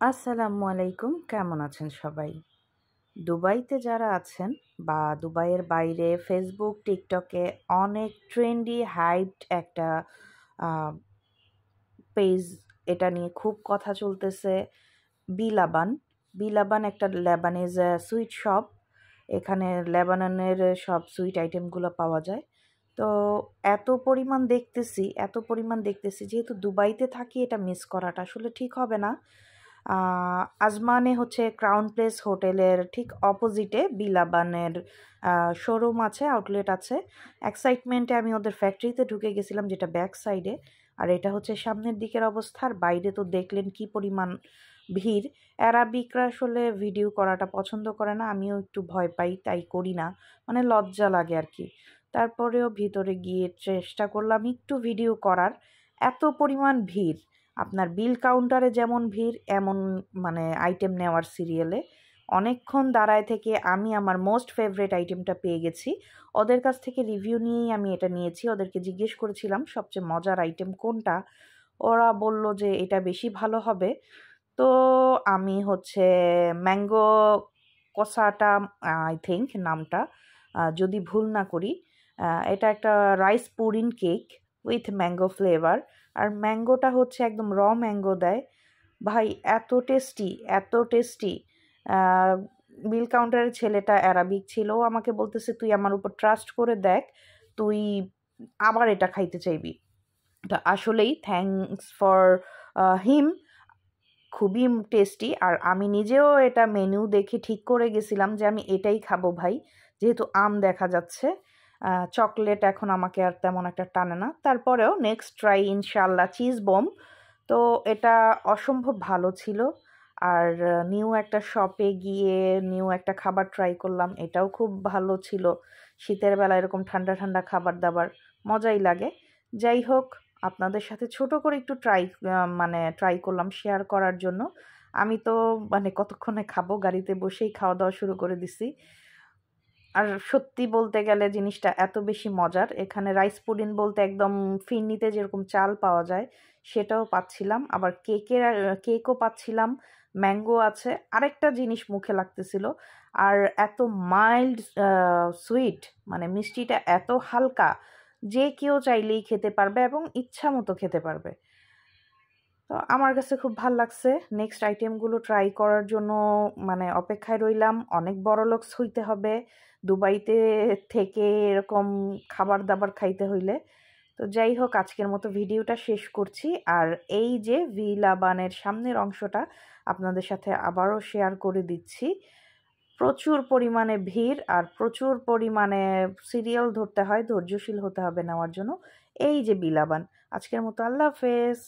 আসসালামু আলাইকুম, কেমন আছেন সবাই? দুবাইতে যারা আছেন বা দুবাইয়ের বাইরে ফেসবুক, টিকটকে অনেক ট্রেন্ডি হাইপড একটা আ পেজ, এটা নিয়ে খুব কথা চলতেছে। বিলাবান। বিলাবান একটা লেবানিজ সুইট শপ। এখানে লেবাননের সব সুইট আইটেমগুলো পাওয়া যায়। তো এত পরিমাণ দেখতেছি যেহেতু দুবাইতে থাকি, এটা মিস করাটা আসলে ঠিক হবে না। আজমানে হচ্ছে ক্রাউন প্লেস হোটেলের ঠিক অপোজিটে বিলাবানের শোরুম আছে, আউটলেট আছে। এক্সাইটমেন্টে আমি ওদের ফ্যাক্টরিতে ঢুকে গেছিলাম, যেটা ব্যাক সাইডে। আর এটা হচ্ছে সামনের দিকের অবস্থা। আর বাইরে তো দেখলেন কি পরিমাণ ভিড়। অ্যারাবিকরা আসলে ভিডিও করাটা পছন্দ করে না, আমিও একটু ভয় পাই, তাই করি না, মানে লজ্জা লাগে আর কি। তারপরেও ভিতরে গিয়ে চেষ্টা করলাম একটু ভিডিও করার। এত পরিমাণ ভিড়, আপনার বিল কাউন্টারে যেমন ভিড়, এমন মানে আইটেম নেওয়ার সিরিয়ালে অনেকক্ষণ দাঁড়ায় থেকে আমি আমার মোস্ট ফেভারিট আইটেমটা পেয়ে গেছি। ওদের কাছ থেকে রিভিউ নিয়েই আমি এটা নিয়েছি। ওদেরকে জিজ্ঞেস করেছিলাম সবচেয়ে মজার আইটেম কোনটা। ওরা বলল যে এটা বেশি ভালো হবে। তো আমি হচ্ছে ম্যাঙ্গো কসাটা, আই থিঙ্ক নামটা, যদি ভুল না করি। এটা একটা rice pudding cake with mango flavour. আর ম্যাঙ্গোটা হচ্ছে একদম র ম্যাঙ্গো দেয়। ভাই, এত টেস্টি, এত টেস্টি। বিল কাউন্টারের ছেলেটা অ্যারাবিক ছিল, ও আমাকে বলতেছে তুই আমার উপর ট্রাস্ট করে দেখ, তুই আবার এটা খাইতে চাইবি। তো আসলেই থ্যাঙ্কস ফর হিম। খুবই টেস্টি। আর আমি নিজেও এটা মেনু দেখে ঠিক করে গেছিলাম যে আমি এটাই খাবো ভাই, যেহেতু আম দেখা যাচ্ছে। চকলেট এখন আমাকে আর তেমন একটা টানে না, তারপরেও নেক্সট ট্রাই ইনশাল্লাহ চিজ বম। তো এটা অসম্ভব ভালো ছিল। আর নিউ একটা শপে গিয়ে নিউ একটা খাবার ট্রাই করলাম, এটাও খুব ভালো ছিল। শীতের বেলা এরকম ঠান্ডা ঠান্ডা খাবার দাবার মজাই লাগে। যাই হোক, আপনাদের সাথে ছোট করে একটু ট্রাই করলাম শেয়ার করার জন্য। আমি তো মানে কতক্ষণে খাবো, গাড়িতে বসেই খাওয়া দাওয়া শুরু করে দিছি। আর সত্যি বলতে গেলে জিনিসটা এত বেশি মজার, এখানে রাইস পুডিং বলতে একদম ফিরনিতে যেরকম চাল পাওয়া যায় সেটাও পাচ্ছিলাম, আবার কেকও পাচ্ছিলাম, ম্যাঙ্গো আছে। আরেকটা জিনিস মুখে লাগতেছিল, আর এত মাইল্ড সুইট, মানে মিষ্টিটা এত হালকা, যে কেউ চাইলেই খেতে পারবে এবং ইচ্ছা মতো খেতে পারবে। তো আমার কাছে খুব ভাল লাগছে। নেক্সট আইটেমগুলো ট্রাই করার জন্য মানে অপেক্ষায় রইলাম। অনেক বড়লোকস হইতে হবে দুবাইতে থেকে এরকম খাবার দাবার খাইতে হইলে। তো যাই হোক, আজকের মতো ভিডিওটা শেষ করছি। আর এই যে ভিলাবানের সামনের অংশটা আপনাদের সাথে আবারও শেয়ার করে দিচ্ছি। প্রচুর পরিমাণে ভিড় আর প্রচুর পরিমাণে সিরিয়াল ধরতে হয়, ধৈর্যশীল হতে হবে নেওয়ার জন্য। এই যে বিলাবান। আজকের মতো আল্লাহ হাফেজ।